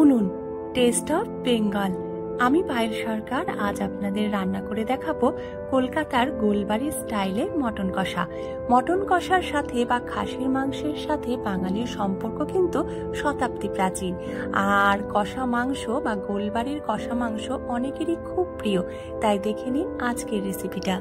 শুনুন test of Bengal. আমি পায়েল সরকার আজ আপনাদের রান্না করে দেখাবো কলকাতার গোলবাড়ি স্টাইলে মটন কষা। মটন কষার সাথে বা খাসির মাংসের সাথে বাঙালির সম্পর্ক কিন্তু শতাব্দী প্রাচীন। আর কষা মাংস বা গোলবাড়ির কষা মাংস অনেকেরই খুব প্রিয়। তাই দেখে নিন আজকের রেসিপিটা।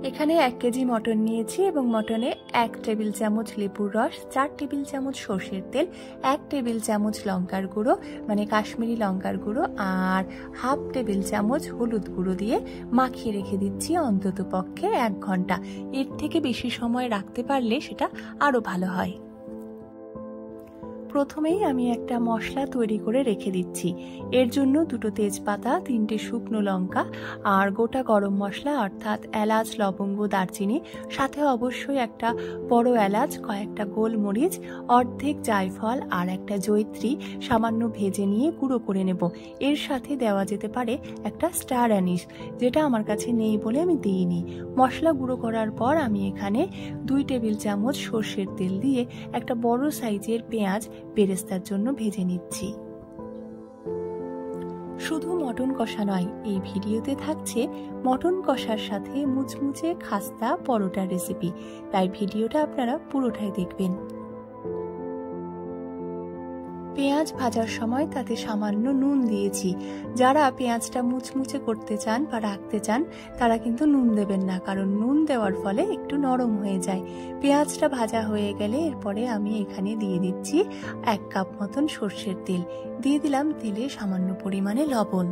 এখানে 1 কেজি মটন নিয়েছি এবং মটনে 1 টেবিল চামচ লেবুর রস, 4 টেবিল চামচ সর্ষের তেল, 1 টেবিল চামচ লঙ্কার গুঁড়ো মানে কাশ্মীরি লঙ্কার গুঁড়ো আর হাফ টেবিল চামচ হলুদ গুঁড়ো দিয়ে মাখিয়ে রেখে দিচ্ছি অন্তত পক্ষে 1 ঘন্টা। এর থেকে বেশি সময় রাখতে পারলে সেটা আরো ভালো হয়। প্রথমেই আমি একটা মশলা তৈরি করে রেখে দিচ্ছি। এর জন্য 2টো তেজপাতা, 3টে শুকনো লঙ্কা আর গোটা গরম মশলা অর্থাৎ এলাচ, লবঙ্গ, দারচিনি, সাথে অবশ্যই একটা বড় এলাচ, কয়েকটা গোলমরিচ, অর্ধেক জায়ফল আর একটা জয়িত্রী সামান্য ভেজে নিয়ে গুঁড়ো করে নেব। এর সাথে দেওয়া যেতে পারে একটা স্টার অ্যানিস, যেটা আমার কাছে নেই বলে আমি দিইনি। মশলা গুঁড়ো করার পর আমি এখানে 2 টেবিল চামচ সর্ষের তেল দিয়ে একটা বড় সাইজের পেঁয়াজ বেরেস্তার জন্য ভেজে নিচ্ছি। শুধু মটন কষা নয়, এই ভিডিওতে থাকছে মটন কষার সাথে মুচমুচে খাস্তা পরোটার রেসিপি। তাই ভিডিওটা আপনারা পুরোটাই দেখবেন। পেঁয়াজ ভাজার সময় তাতে সামান্য নুন দিয়েছি। যারা পেঁয়াজটা মুচমুচে করতে চান বা রাখতে চান তারা কিন্তু নুন দেবেন না, কারণ নুন দেওয়ার ফলে একটু নরম হয়ে যায়। পেঁয়াজটা ভাজা হয়ে গেলে এরপরে আমি এখানে দিয়ে দিচ্ছি 1 কাপ মতন সর্ষের তেল, দিয়ে দিলাম তেলে সামান্য পরিমাণে লবণ।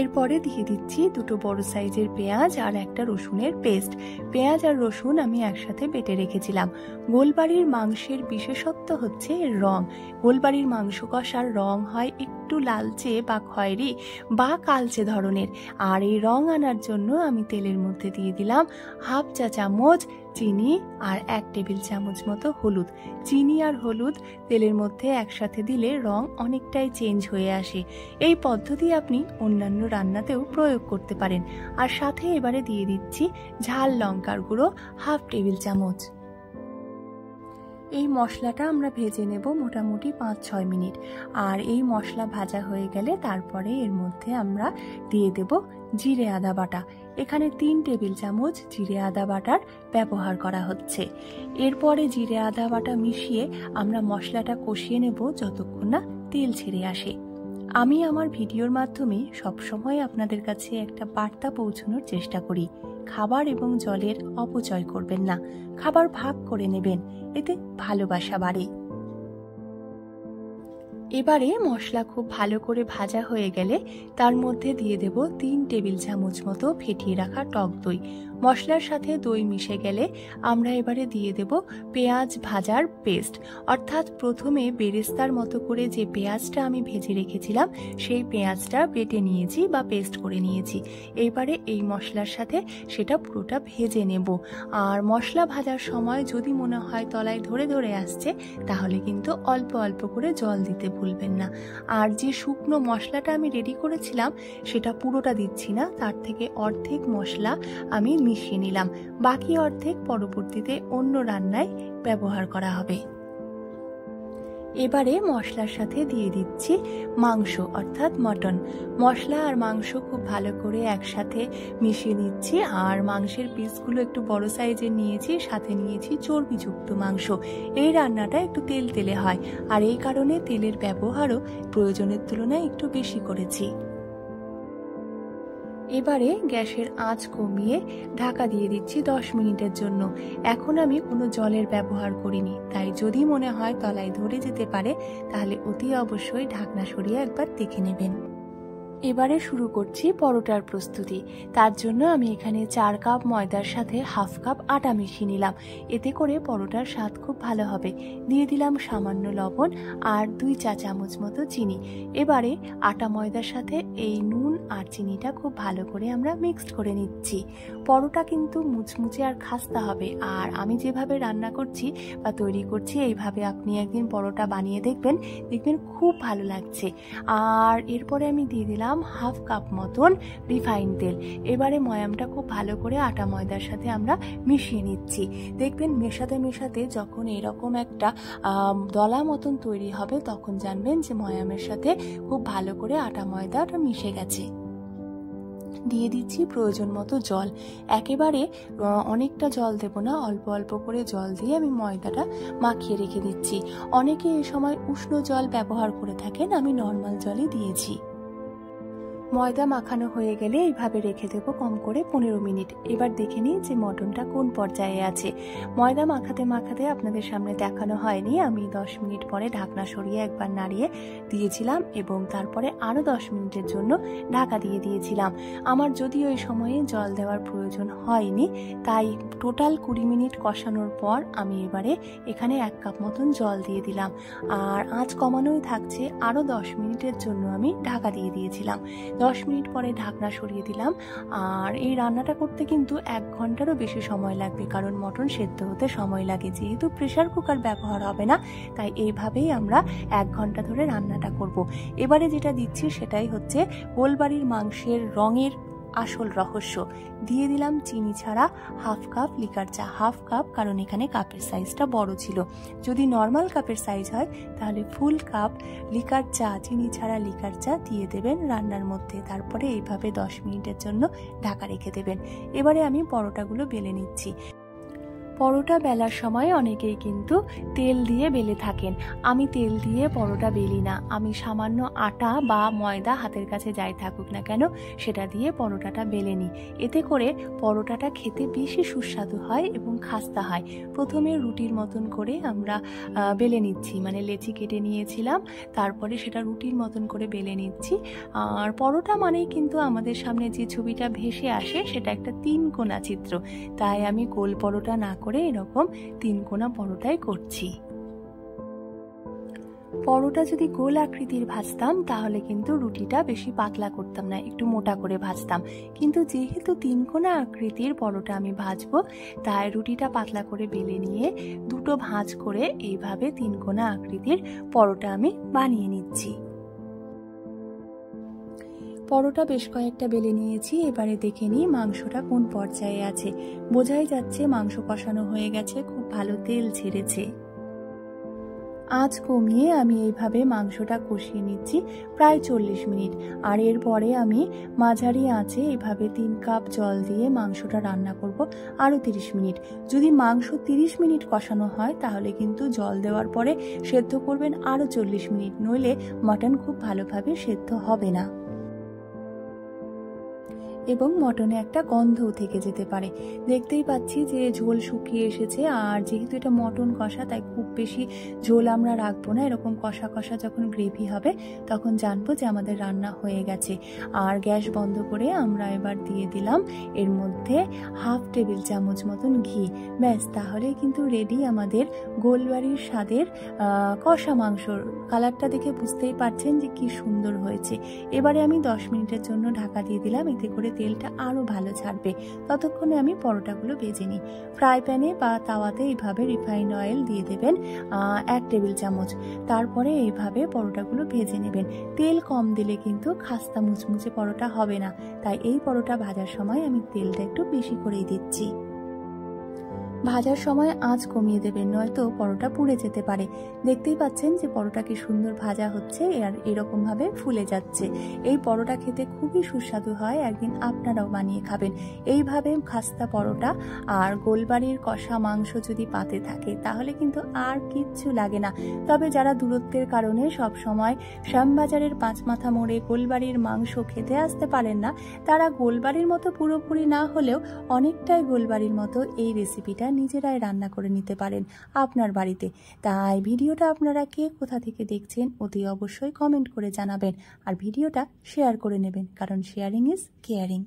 এরপরে দিয়ে দিচ্ছি 2টো বড় সাইজের পেঁয়াজ আর একটা রসুনের পেস্ট। পেঁয়াজ আর রসুন আমি একসাথে বেটে রেখেছিলাম। গোলবাড়ির মাংসের বিশেষত্ব হচ্ছে এর রং। গোলবাড়ির মাংস কষার রং হয় একটু লালচে বা খয়েরি বা কালচে ধরনের। আর এই রং আনার জন্য আমি তেলের মধ্যে দিয়ে দিলাম হাফ চা চামচ চিনি আর 1 টেবিল চামচ মতো হলুদ। চিনি আর হলুদ তেলের মধ্যে একসাথে দিলে রং অনেকটাই চেঞ্জ হয়ে আসে। এই পদ্ধতি আপনি অন্যান্য রান্নাতেও প্রয়োগ করতে পারেন। আর সাথে এবারে দিয়ে দিচ্ছি ঝাল লঙ্কার গুঁড়ো হাফ টেবিল চামচ। এই মশলাটা আমরা ভেজে নেব মোটামুটি 5-6 মিনিট। আর এই মশলা ভাজা হয়ে গেলে তারপরে এর মধ্যে আমরা দিয়ে দেব জিরে আদা বাটা। এখানে 3 টেবিল চামচ জিরে আদা বাটার ব্যবহার করা হচ্ছে। এরপরে জিরে আদা বাটা মিশিয়ে আমরা মশলাটা কষিয়ে নেব যতক্ষণ না তেল ছেড়ে আসে। আমি আমার ভিডিওর মাধ্যমে সবসময় আপনাদের কাছে একটা বার্তা পৌঁছানোর চেষ্টা করি, খাবার এবং জলের অপচয় করবেন না, খাবার ভাগ করে নেবেন, এতে ভালোবাসা বাড়ে। এবারে মশলা খুব ভালো করে ভাজা হয়ে গেলে তার মধ্যে দিয়ে দেব 3 টেবিল চামচ মতো ফেটিয়ে রাখা টক দই। মশলার সাথে দই মিশে গেলে আমরা এবারে দিয়ে দেব পেঁয়াজ ভাজার পেস্ট, অর্থাৎ প্রথমে বেরেস্তার মতো করে যে পেঁয়াজটা আমি ভেজে রেখেছিলাম সেই পেঁয়াজটা বেটে নিয়েছি বা পেস্ট করে নিয়েছি। এবারে এই মশলার সাথে সেটা পুরোটা ভেজে নেব। আর মশলা ভাজার সময় যদি মনে হয় তলায় ধরে ধরে আসছে তাহলে কিন্তু অল্প অল্প করে জল দিতে ভুলবেন না। আর যে শুকনো মশলাটা আমি রেডি করেছিলাম সেটা পুরোটা দিচ্ছি না, তার থেকে অর্ধেক মশলা আমি মিশিয়ে নিলাম, বাকি অর্ধেক পরবর্তীতে অন্য রান্নায় ব্যবহার করা হবে। এবারে মশলার সাথে দিয়ে দিচ্ছি মাংস অর্থাৎ মটন। মশলা আর মাংস খুব ভালো করে একসাথে মিশিয়ে নিচ্ছি। আর মাংসের পিসগুলো একটু বড় সাইজের নিয়েছি, সাথে নিয়েছি চর্বিযুক্ত মাংস। এই রান্নাটা একটু তেল তেলে হয় আর এই কারণে তেলের ব্যবহারও প্রয়োজনের তুলনায় একটু বেশি করেছি। এবারে গ্যাসের আঁচ কমিয়ে ঢাকা দিয়ে দিচ্ছি 10 মিনিটের জন্য। এখন আমি কোনো জলের ব্যবহার করিনি, তাই যদি মনে হয় তলায় ধরে যেতে পারে তাহলে অতি অবশ্যই ঢাকনা সরিয়ে একবার দেখে নেবেন। এবারে শুরু করছি পরোটার প্রস্তুতি। তার জন্য আমি এখানে 4 কাপ ময়দার সাথে হাফ কাপ আটা মিশিয়ে নিলাম, এতে করে পরোটার স্বাদ খুব ভালো হবে। দিয়ে দিলাম সামান্য লবণ আর 2 চা চামচ মতো চিনি। এবারে আটা ময়দার সাথে এই নুন আর চিনিটা খুব ভালো করে আমরা মিক্সড করে নিচ্ছি। পরোটা কিন্তু মুচমুচে আর খাস্তা হবে। আর আমি যেভাবে রান্না করছি বা তৈরি করছি এইভাবে আপনি একদিন পরোটা বানিয়ে দেখবেন, দেখবেন খুব ভালো লাগছে। আর এরপরে আমি দিয়ে দিলাম দিলাম হাফ কাপ মতন রিফাইন তেল। এবারে ময়ামটা খুব ভালো করে আটা ময়দার সাথে আমরা মিশিয়ে নিচ্ছি। দেখবেন মেশাতে মেশাতে যখন এরকম একটা দলা মতন তৈরি হবে তখন জানবেন যে ময়ামের সাথে খুব ভালো করে আটা ময়দাটা মিশে গেছে। দিয়ে দিচ্ছি প্রয়োজন মতো জল। একেবারে অনেকটা জল দেব না, অল্প অল্প করে জল দিয়ে আমি ময়দাটা মাখিয়ে রেখে দিচ্ছি। অনেকে এই সময় উষ্ণ জল ব্যবহার করে থাকেন, আমি নর্মাল জলই দিয়েছি। ময়দা মাখানো হয়ে গেলে এইভাবে রেখে দেবো কম করে 15 মিনিট। এবার দেখে নিই যে মটনটা কোন পর্যায়ে আছে। ময়দা মাখাতে মাখাতে আপনাদের সামনে দেখানো হয়নি, আমি 10 মিনিট পরে ঢাকনা সরিয়ে একবার নাড়িয়ে দিয়েছিলাম এবং তারপরে আরও 10 মিনিটের জন্য ঢাকা দিয়ে দিয়েছিলাম। আমার যদিও ওই সময়ে জল দেওয়ার প্রয়োজন হয়নি, তাই টোটাল 20 মিনিট কষানোর পর আমি এবারে এখানে 1 কাপ মতন জল দিয়ে দিলাম। আর আঁচ কমানোই থাকছে, আরও 10 মিনিটের জন্য আমি ঢাকা দিয়ে দিয়েছিলাম। 10 মিনিট পরে ঢাকনা সরিয়ে দিলাম। আর এই রান্নাটা করতে কিন্তু 1 ঘন্টারও বেশি সময় লাগবে, কারণ মটন সেদ্ধ হতে সময় লাগে। যেহেতু প্রেসার কুকার ব্যবহার হবে না, তাই এইভাবেই আমরা 1 ঘন্টা ধরে রান্নাটা করব। এবারে যেটা দিচ্ছি সেটাই হচ্ছে গোলবাড়ির মাংসের রঙের আসল রহস্য। দিয়ে দিলাম চিনি ছাড়া হাফ কাপ লিকার চা, হাফ কাপ, কারণ এখানে কাপের সাইজটা বড় ছিল। যদি নর্মাল কাপের সাইজ হয় তাহলে ফুল কাপ লিকার চা, চিনি ছাড়া লিকার চা দিয়ে দেবেন রান্নার মধ্যে। তারপরে এইভাবে 10 মিনিটের জন্য ঢাকা রেখে দেবেন। এবারে আমি পরোটাগুলো বেলে নিচ্ছি। পরোটা বেলার সময় অনেকেই কিন্তু তেল দিয়ে বেলে থাকেন। আমি তেল দিয়ে পরোটা বেলি না, আমি সামান্য আটা বা ময়দা হাতের কাছে যাই থাকুক না কেন সেটা দিয়ে পরোটাটা বেলে নিই। এতে করে পরোটাটা খেতে বেশি সুস্বাদু হয় এবং খাস্তা হয়। প্রথমে রুটির মতন করে আমরা বেলে নিচ্ছি, মানে লেচি কেটে নিয়েছিলাম, তারপরে সেটা রুটির মতন করে বেলে নিচ্ছি। আর পরোটা মানেই কিন্তু আমাদের সামনে যে ছবিটা ভেসে আসে সেটা একটা 3 কোণা চিত্র, তাই আমি গোল পরোটা না করে এরকম 3 কোণা পরোটাই করছি। পরোটা যদি গোল আকৃতির ভাজতাম তাহলে কিন্তু রুটিটা বেশি পাতলা করতাম না, একটু মোটা করে ভাজতাম। কিন্তু যেহেতু 3 কোণা আকৃতির পরোটা আমি ভাজবো, তাই রুটিটা পাতলা করে বেলে নিয়ে দুটো ভাঁজ করে এইভাবে 3 কোণা আকৃতির পরোটা আমি বানিয়ে নিচ্ছি। পরোটা বেশ কয়েকটা বেলে নিয়েছি। এবারে দেখে নিই মাংসটা কোন পর্যায়ে আছে। বোঝাই যাচ্ছে মাংস কষানো হয়ে গেছে, খুব ভালো তেল ছেড়েছে। আঁচ কমিয়ে আমি এইভাবে মাংসটা কষিয়ে নিচ্ছি প্রায় 40 মিনিট। আর এরপরে আমি মাঝারি আঁচে এভাবে 3 কাপ জল দিয়ে মাংসটা রান্না করব আরও 30 মিনিট। যদি মাংস 30 মিনিট কষানো হয় তাহলে কিন্তু জল দেওয়ার পরে সেদ্ধ করবেন আরও 40 মিনিট, নইলে মটন খুব ভালোভাবে সেদ্ধ হবে না এবং মটনে একটা গন্ধও থেকে যেতে পারে। দেখতেই পাচ্ছি যে ঝোল শুকিয়ে এসেছে। আর যেহেতু এটা মটন কষা, তাই খুব বেশি ঝোল আমরা রাখবো না। এরকম কষা কষা যখন গ্রেভি হবে তখন জানবো যে আমাদের রান্না হয়ে গেছে। আর গ্যাস বন্ধ করে আমরা এবার দিয়ে দিলাম এর মধ্যে হাফ টেবিল চামচ মতন ঘি। ব্যাস, তাহলে কিন্তু রেডি আমাদের গোলবাড়ির স্বাদের কষা মাংসর। কালারটা দেখে বুঝতেই পারছেন যে কি সুন্দর হয়েছে। এবারে আমি 10 মিনিটের জন্য ঢাকা দিয়ে দিলাম, এতে করে তেলটা আরো ভালো ছাড়বে। ততক্ষণে আমি পরোটাগুলো ভেজে নিই। ফ্রাই প্যানে বা তাওয়াতে এইভাবে রিফাইন্ড অয়েল দিয়ে দেবেন 1 টেবিল চামচ। তারপরে এইভাবে পরোটাগুলো ভেজে নেবেন। তেল কম দিলে কিন্তু খাস্তা মুচমুচে পরোটা হবে না, তাই এই পরোটা ভাজার সময় আমি তেলটা একটু বেশি করেই দিচ্ছি। ভাজার সময় আঁচ কমিয়ে দেবেন, নয়তো পরোটা পুড়ে যেতে পারে। দেখতেই পাচ্ছেন যে পরোটা কি সুন্দর ভাজা হচ্ছে আর এরকম ভাবে ফুলে যাচ্ছে। এই পরোটা খেতে খুবই সুস্বাদু হয়, একদিন আপনারাও বানিয়ে খাবেন। এইভাবে খাস্তা পরোটা আর গোলবাড়ির কষা মাংস যদি পাতে থাকে তাহলে কিন্তু আর কিচ্ছু লাগে না। তবে যারা দূরত্বের কারণে সব সময় শ্যামবাজারের 5 মাথা মোড়ে গোলবাড়ির মাংস খেতে আসতে পারেন না, তারা গোলবাড়ির মতো পুরোপুরি না হলেও অনেকটাই গোলবাড়ির মতো এই রেসিপিটা নিজেরাই রান্না করে নিতে পারেন আপনার বাড়িতে। তাই ভিডিওটা আপনারা কে কোথা থেকে দেখছেন অতি অবশ্যই কমেন্ট করে জানাবেন আর ভিডিওটা শেয়ার করে নেবেন, কারণ শেয়ারিং ইজ কেয়ারিং।